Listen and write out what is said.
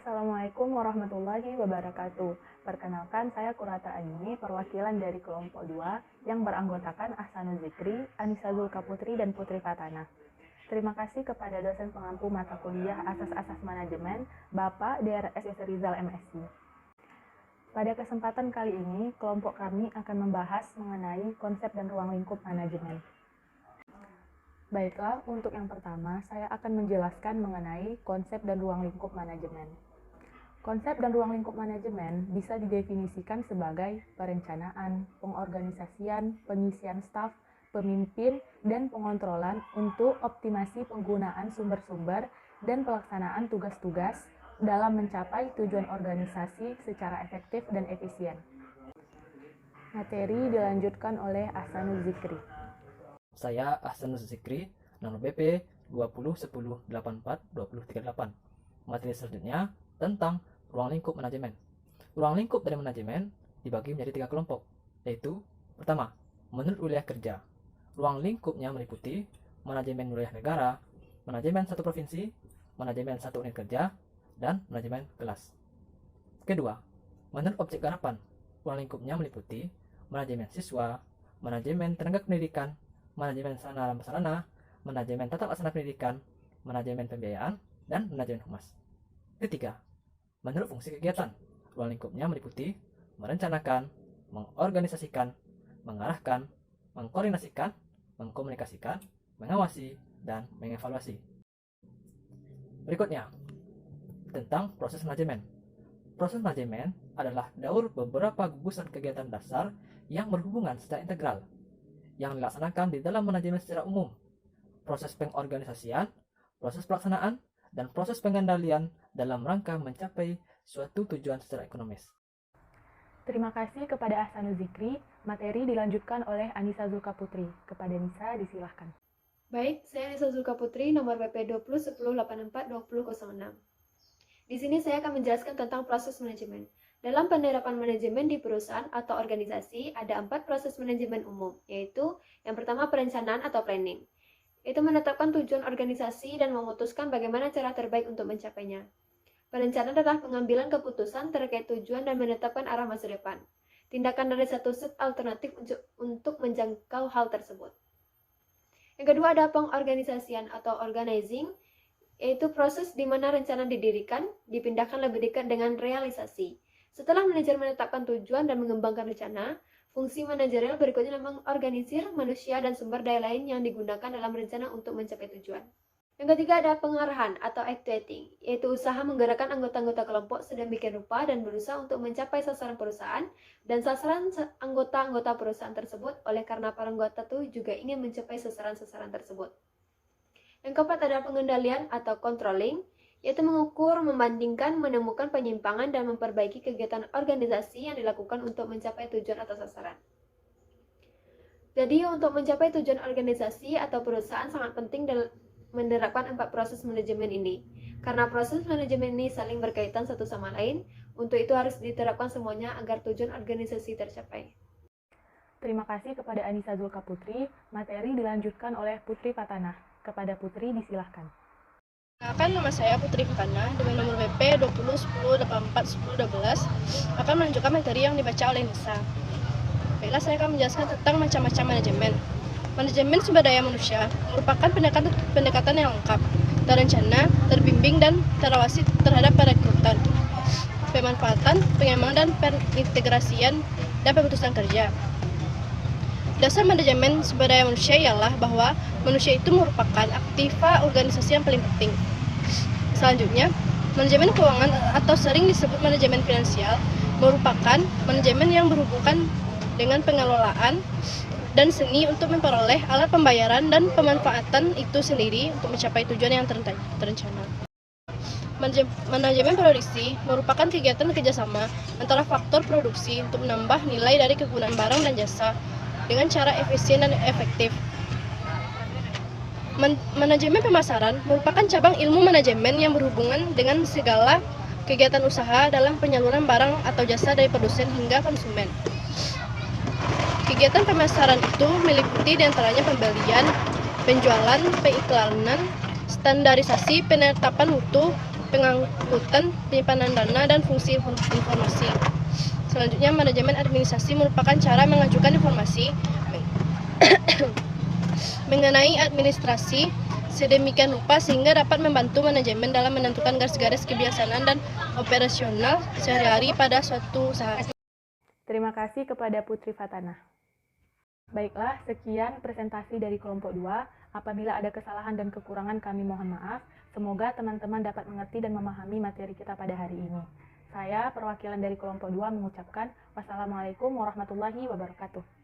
Assalamualaikum warahmatullahi wabarakatuh. Perkenalkan, saya Kurata Aini, perwakilan dari kelompok 2 yang beranggotakan Ahsanul Zikri, Anissa Zulkaputri, dan Putri Fatana. Terima kasih kepada dosen pengampu mata kuliah Asas-Asas Manajemen, Bapak DRS Rizal MSc. Pada kesempatan kali ini, kelompok kami akan membahas mengenai konsep dan ruang lingkup manajemen. Baiklah, untuk yang pertama, saya akan menjelaskan mengenai konsep dan ruang lingkup manajemen. Konsep dan ruang lingkup manajemen bisa didefinisikan sebagai perencanaan, pengorganisasian, pengisian staf, pemimpin, dan pengontrolan untuk optimasi penggunaan sumber-sumber dan pelaksanaan tugas-tugas dalam mencapai tujuan organisasi secara efektif dan efisien. Materi dilanjutkan oleh Ahsanul Zikri. Saya Ahsanul Zikri, nomor BP 2010842038. Materi selanjutnya tentang ruang lingkup manajemen. Ruang lingkup dari manajemen dibagi menjadi 3 kelompok, yaitu pertama, menurut wilayah kerja. Ruang lingkupnya meliputi manajemen wilayah negara, manajemen satu provinsi, manajemen satu unit kerja, dan manajemen kelas. Kedua, menurut objek garapan. Ruang lingkupnya meliputi manajemen siswa, manajemen tenaga pendidikan, manajemen sarana dan prasarana, manajemen tata laksana pendidikan, manajemen pembiayaan, dan manajemen humas. Ketiga, menurut fungsi kegiatan, ruang lingkupnya meliputi merencanakan, mengorganisasikan, mengarahkan, mengkoordinasikan, mengkomunikasikan, mengawasi, dan mengevaluasi. Berikutnya, tentang proses manajemen. Proses manajemen adalah daur beberapa gugusan kegiatan dasar yang berhubungan secara integral yang dilaksanakan di dalam manajemen secara umum, proses pengorganisasian, proses pelaksanaan, dan proses pengendalian dalam rangka mencapai suatu tujuan secara ekonomis. Terima kasih kepada Ahsanul Zikri. Materi dilanjutkan oleh Anissa Zulkaputri. Kepada Nisa, disilahkan. Baik, saya Anissa Zulkaputri, nomor BP 2010842006. Di sini saya akan menjelaskan tentang proses manajemen. Dalam penerapan manajemen di perusahaan atau organisasi, ada 4 proses manajemen umum, yaitu yang pertama perencanaan atau planning. Itu menetapkan tujuan organisasi dan memutuskan bagaimana cara terbaik untuk mencapainya. Perencanaan adalah pengambilan keputusan terkait tujuan dan menetapkan arah masa depan. Tindakan dari satu set alternatif untuk menjangkau hal tersebut. Yang kedua ada pengorganisasian atau organizing, yaitu proses di mana rencana didirikan, dipindahkan lebih dekat dengan realisasi. Setelah manajer menetapkan tujuan dan mengembangkan rencana, fungsi manajerial berikutnya adalah mengorganisir manusia dan sumber daya lain yang digunakan dalam rencana untuk mencapai tujuan. Yang ketiga ada pengarahan atau actuating, yaitu usaha menggerakkan anggota-anggota kelompok sedemikian rupa dan berusaha untuk mencapai sasaran perusahaan dan sasaran anggota-anggota perusahaan tersebut oleh karena para anggota itu juga ingin mencapai sasaran-sasaran tersebut. Yang keempat ada pengendalian atau controlling, yaitu mengukur, membandingkan, menemukan penyimpangan, dan memperbaiki kegiatan organisasi yang dilakukan untuk mencapai tujuan atau sasaran. Jadi, untuk mencapai tujuan organisasi atau perusahaan sangat penting menerapkan 4 proses manajemen ini. Karena proses manajemen ini saling berkaitan satu sama lain, untuk itu harus diterapkan semuanya agar tujuan organisasi tercapai. Terima kasih kepada Anissa Zulkaputri. Materi dilanjutkan oleh Putri Fatana. Kepada Putri, disilahkan. Akan nama saya Putri Fatana dengan nomor BP 2010841012 akan menunjukkan materi yang dibaca oleh Nisa. Baiklah, saya akan menjelaskan tentang macam-macam manajemen. Manajemen sumber daya manusia merupakan pendekatan yang lengkap, terencana, terbimbing, dan terawasi terhadap perekrutan, pemanfaatan, pengembangan, dan perintegrasian dan pemutusan kerja. Dasar manajemen sumber daya manusia ialah bahwa manusia itu merupakan aktiva organisasi yang paling penting. Selanjutnya, manajemen keuangan atau sering disebut manajemen finansial merupakan manajemen yang berhubungan dengan pengelolaan dan seni untuk memperoleh alat pembayaran dan pemanfaatan itu sendiri untuk mencapai tujuan yang terencana. Manajemen produksi merupakan kegiatan kerjasama antara faktor produksi untuk menambah nilai dari kegunaan barang dan jasa dengan cara efisien dan efektif. Manajemen pemasaran merupakan cabang ilmu manajemen yang berhubungan dengan segala kegiatan usaha dalam penyaluran barang atau jasa dari produsen hingga konsumen. Kegiatan pemasaran itu meliputi diantaranya pembelian, penjualan, pengiklanan, standarisasi, penetapan mutu, pengangkutan, penyimpanan dana, dan fungsi informasi. Selanjutnya, manajemen administrasi merupakan cara mengajukan informasi mengenai administrasi sedemikian rupa sehingga dapat membantu manajemen dalam menentukan garis-garis kebiasaan dan operasional sehari-hari pada suatu usaha. Terima kasih kepada Putri Fatana. Baiklah, sekian presentasi dari kelompok 2. Apabila ada kesalahan dan kekurangan kami mohon maaf. Semoga teman-teman dapat mengerti dan memahami materi kita pada hari ini. Saya, perwakilan dari kelompok 2 mengucapkan wassalamualaikum warahmatullahi wabarakatuh.